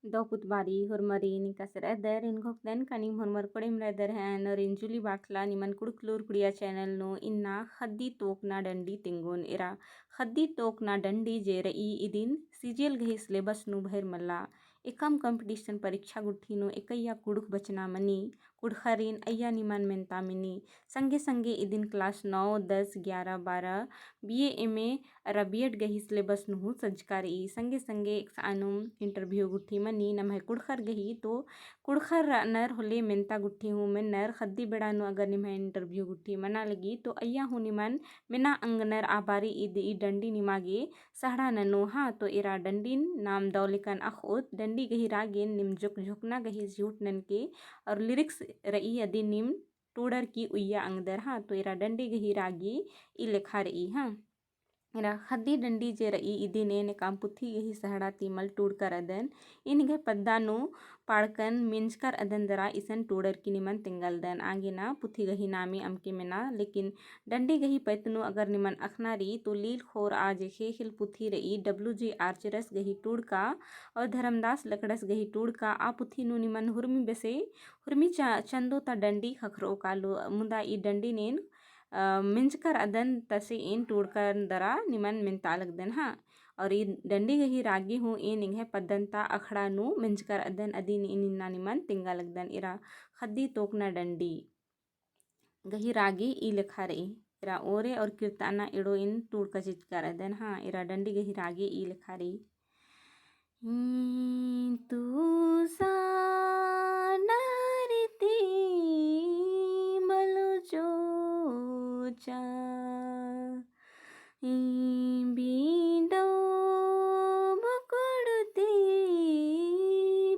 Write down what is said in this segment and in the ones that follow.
Dauputbari hurmari nikasir eder ingokden kaning hurmar kodim reder hen rinjuli bakla niman kuduklur kudia channel no inna khaddi tokna dandi tingun ira khaddi tokna dandi je रई idin CGL गही syllabus नु भैर मल्ला एकम competition परीक्षा गुट्ठी नु एकैया कुडुख बचना money कुडखरीन अय्या निमान मेंता mini संगे संगे इदिन class 9 10 11 12 BA MA र BEd गही सिलेबस नु सज्जकारी संगे संगे एक आनुम इंटरव्यू गुट्ठी मनी नमः कुडखर गही तो कुडखर नर होले मेंता गुट्ठी हूँ मैं नर खद्दी बेड़ा नु अगर निमह इंटरव्यू गुट्ठी मना लगी तो अय्या हूँ निमान मेना अंगनर आबारी id डंडी निमागे सहड़ा ननो हाँ तो इरा डंडीन नाम दौलिकन अखोत डंडी गही रागेन निम झुकना गही झूठ नन के और लिरिक्स रई यदि निम टूडर की उಯ್या अंगदर हाँ तो इरा डंडी गही रागी ई लेखा रई हाँ इरा खद्दी डंडी जे रई इदिने ने काम पुथी गही सहड़ा तीमल टूड कर अदन इनगे पद्दानु पाड़कन मिंजकर अदन दरा इसन टूडर की निमन तिंगल दन आगे ना पुथी गही नामी अमके मेना लेकिन डंडी गही पैतनु अगर निमन अखनारी तो लील खोर आज खेखिल पुथी रई WG आर्चरस गही टूड का और धर्मदास लकड़स गही टूड का आ पुथी नु निमन हुरमी बेसे हुरमी चंदो ता डंडी खखरो कालो मुंदा ई डंडी नेन मिंजकर अदन तसे इन टूडकर दरा निमन मिनतालक दन हाँ और ये डंडी गही रागी हूँ इन इंगे पद्दनता अखड़ा नु मिंजकर अदन अदीन इन निमन तिंगा लगदन इरा खद्दी तोकना डंडी गही रागी ई लिखा रही इरा ओरे और कीर्ताना इड़ो इन टूड का चित कर अदन हाँ इरा डंडी गही रागी ई लिखा रही तू सा नारिती मलो जो चा बिंडो मकुड़ती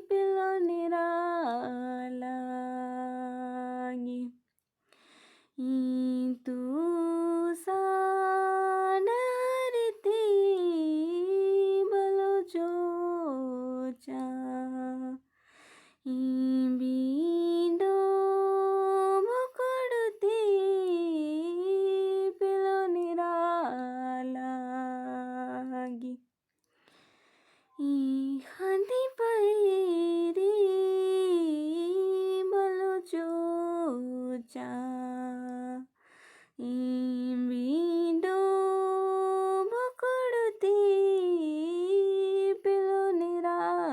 पिलो निरालागी तू सा नारिती मलो जो चा बिंडो मकुड़ती पिलो निरालागी खांदी पैरी मलो जो चा बिंडो मकुड़ती पिलो निरालागी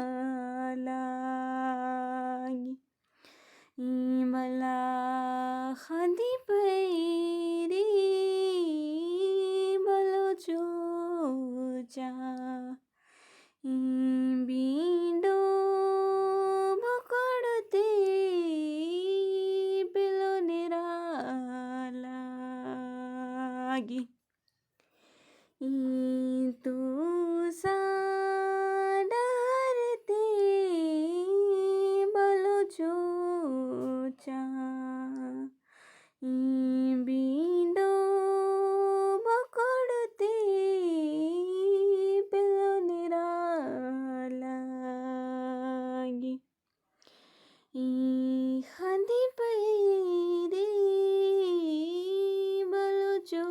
मला खांदी पैरी मलो जो चा बिंडो मकुड़ती पिलो निरालागी तू सा डरती मलो जो चा बिंडो मकुड़ती पिलो निरालागी खांदी पैरी मलो जो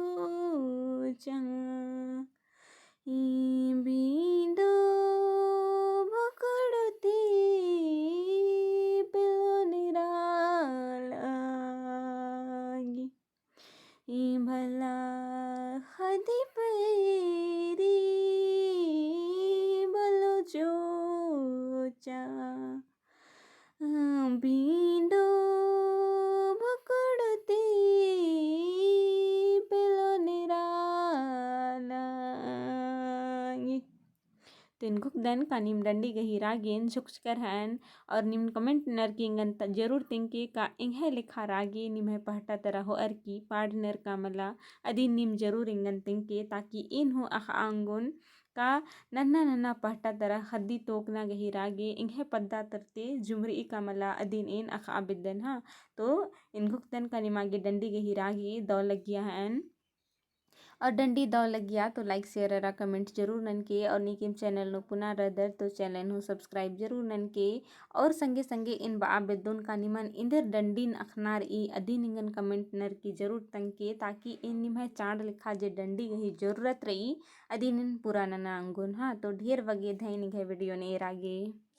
चा बिंडो मकुड़ती पिलो निरालागी भला खदी पैरी मलो जो चा बिंडो मकुड़ती पिलो निरालागी तो इनको दन का निम डंडी गही रागेन झुककर हैन और निम कमेंट नर की इंगन जरूर तिंके का इंगे लिखा रागे निमह पहटा तरह हो अर की पाड़ नर का मला अदी निम जरूर इंगन तिंके ताकि इन हो अख आंगुन का नन्ना नन्ना पहटा तरह खद्दी तोकना गही रागे इंगे पद्दा तरते जुमरी का मला अदीन इन अख आबिदन हाँ तो इनको दन का निमागे डंडी गही रागे दौ लग गया हैन और डंडी दाव लग गया तो लाइक शेयर और कमेंट जरूर नन के और नीकिम चैनल नो पुनः रदर तो चैनल नो सब्सक्राइब जरूर नन के और संगे संगे इन बा बेदोन का निमन इंदर डंडीन अखनार ई अदी निंगन कमेंट नर की जरूर तंके ताकि इन निमह चांड लिखा जे डंडी गही जरूरत रही अदी निन पुराना अंगुन हाँ तो ढेर वगे धई निघे वीडियो ने रागे।